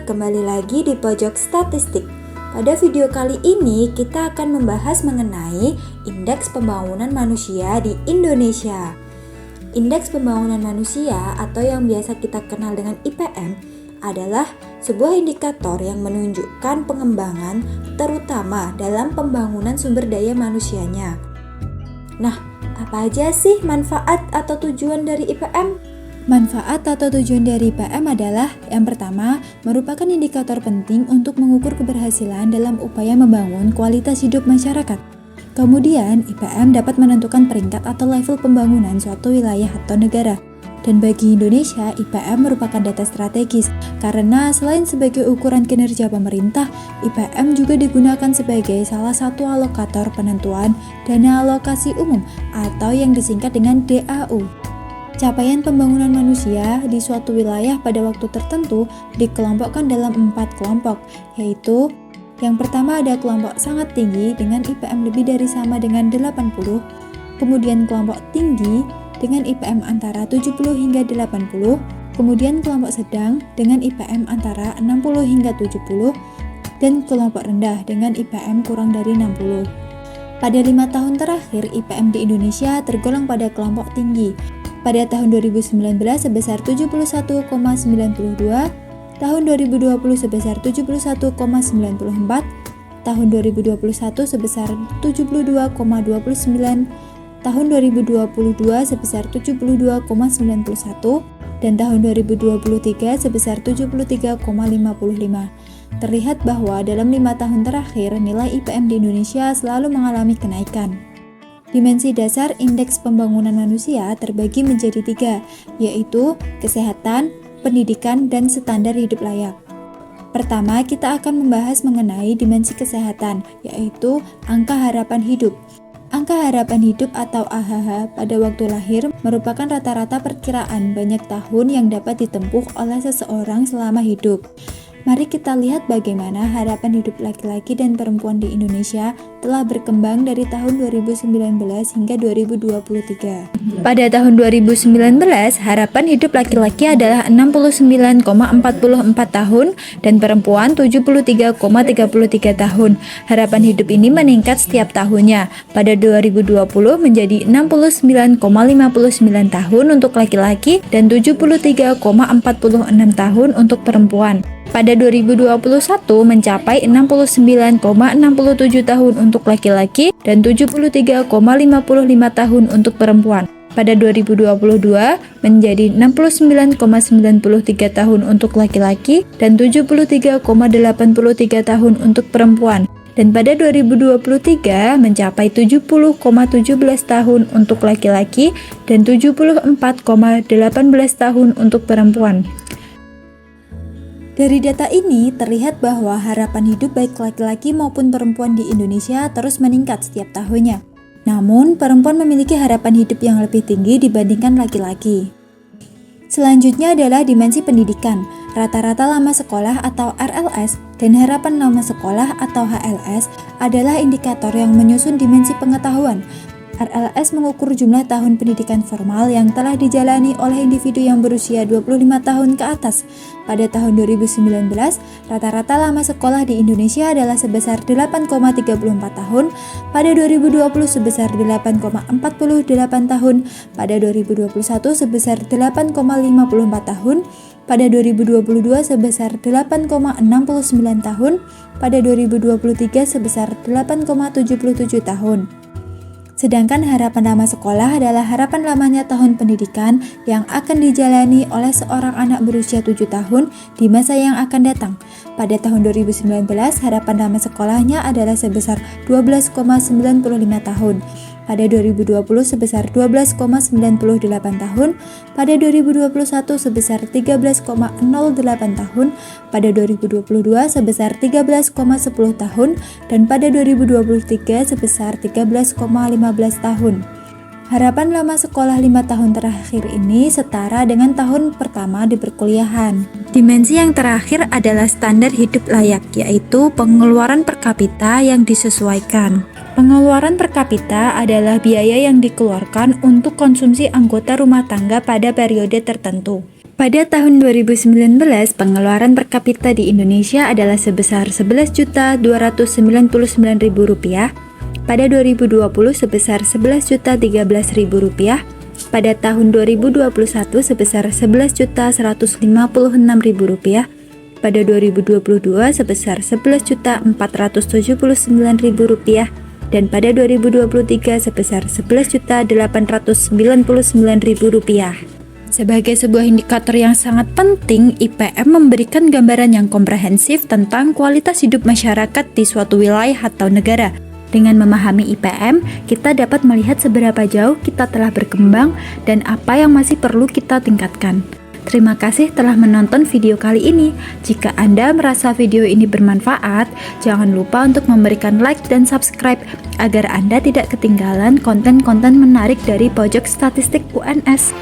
kembali lagi di pojok statistik. Pada video kali ini kita akan membahas mengenai Indeks Pembangunan Manusia di Indonesia. Indeks Pembangunan Manusia atau yang biasa kita kenal dengan IPM adalah sebuah indikator yang menunjukkan pengembangan terutama dalam pembangunan sumber daya manusianya. Nah, apa aja sih manfaat atau tujuan dari IPM? Manfaat atau tujuan dari IPM adalah yang pertama, merupakan indikator penting untuk mengukur keberhasilan dalam upaya membangun kualitas hidup masyarakat. Kemudian, IPM dapat menentukan peringkat atau level pembangunan suatu wilayah atau negara. Dan bagi Indonesia, IPM merupakan data strategis karena selain sebagai ukuran kinerja pemerintah, IPM juga digunakan sebagai salah satu alokator penentuan dana alokasi umum atau yang disingkat dengan DAU. Capaian pembangunan manusia di suatu wilayah pada waktu tertentu dikelompokkan dalam 4 kelompok, yaitu yang pertama ada kelompok sangat tinggi dengan IPM lebih dari sama dengan 80, kemudian kelompok tinggi dengan IPM antara 70 hingga 80, kemudian kelompok sedang dengan IPM antara 60 hingga 70, dan kelompok rendah dengan IPM kurang dari 60. Pada 5 tahun terakhir, IPM di Indonesia tergolong pada kelompok tinggi. Pada tahun 2019 sebesar 71,92, tahun 2020 sebesar 71,94, tahun 2021 sebesar 72,29, tahun 2022 sebesar 72,91, dan tahun 2023 sebesar 73,55. Terlihat bahwa dalam 5 tahun terakhir nilai IPM di Indonesia selalu mengalami kenaikan. Dimensi dasar Indeks Pembangunan Manusia terbagi menjadi 3, yaitu kesehatan, pendidikan, dan standar hidup layak. Pertama, kita akan membahas mengenai dimensi kesehatan, yaitu angka harapan hidup. Angka harapan hidup atau AHH pada waktu lahir merupakan rata-rata perkiraan banyak tahun yang dapat ditempuh oleh seseorang selama hidup. Mari kita lihat bagaimana harapan hidup laki-laki dan perempuan di Indonesia telah berkembang dari tahun 2019 hingga 2023. Pada tahun 2019, harapan hidup laki-laki adalah 69,44 tahun dan perempuan 73,33 tahun. Harapan hidup ini meningkat setiap tahunnya. Pada 2020 menjadi 69,59 tahun untuk laki-laki dan 73,46 tahun untuk perempuan. Pada 2021 mencapai 69,67 tahun untuk laki-laki dan 73,55 tahun untuk perempuan. Pada 2022 menjadi 69,93 tahun untuk laki-laki dan 73,83 tahun untuk perempuan. Dan pada 2023 mencapai 70,17 tahun untuk laki-laki dan 74,18 tahun untuk perempuan. Dari data ini terlihat bahwa harapan hidup baik laki-laki maupun perempuan di Indonesia terus meningkat setiap tahunnya. Namun, perempuan memiliki harapan hidup yang lebih tinggi dibandingkan laki-laki. Selanjutnya adalah dimensi pendidikan. Rata-rata lama sekolah atau RLS dan harapan lama sekolah atau HLS adalah indikator yang menyusun dimensi pengetahuan. RLS mengukur jumlah tahun pendidikan formal yang telah dijalani oleh individu yang berusia 25 tahun ke atas. Pada tahun 2019, rata-rata lama sekolah di Indonesia adalah sebesar 8,34 tahun, pada 2020 sebesar 8,48 tahun, pada 2021 sebesar 8,54 tahun, pada 2022 sebesar 8,69 tahun, pada 2023 sebesar 8,77 tahun. Sedangkan harapan lama sekolah adalah harapan lamanya tahun pendidikan yang akan dijalani oleh seorang anak berusia 7 tahun di masa yang akan datang. Pada tahun 2019, harapan lama sekolahnya adalah sebesar 12,95 tahun. Pada 2020 sebesar 12,98 tahun, pada 2021 sebesar 13,08 tahun, pada 2022 sebesar 13,10 tahun, dan pada 2023 sebesar 13,15 tahun. Harapan lama sekolah 5 tahun terakhir ini setara dengan tahun pertama di perkuliahan. Dimensi yang terakhir adalah standar hidup layak, yaitu pengeluaran per kapita yang disesuaikan. Pengeluaran per kapita adalah biaya yang dikeluarkan untuk konsumsi anggota rumah tangga pada periode tertentu. Pada tahun 2019, pengeluaran per kapita di Indonesia adalah sebesar Rp11.299.000, pada 2020 sebesar Rp11.013.000, pada tahun 2021 sebesar Rp11.156.000, pada 2022 sebesar Rp11.479.000, dan pada 2023 sebesar Rp11.899.000. Sebagai sebuah indikator yang sangat penting, IPM memberikan gambaran yang komprehensif tentang kualitas hidup masyarakat di suatu wilayah atau negara. Dengan memahami IPM, kita dapat melihat seberapa jauh kita telah berkembang dan apa yang masih perlu kita tingkatkan. Terima kasih telah menonton video kali ini. Jika Anda merasa video ini bermanfaat, jangan lupa untuk memberikan like dan subscribe agar Anda tidak ketinggalan konten-konten menarik dari Pojok Statistik UNS.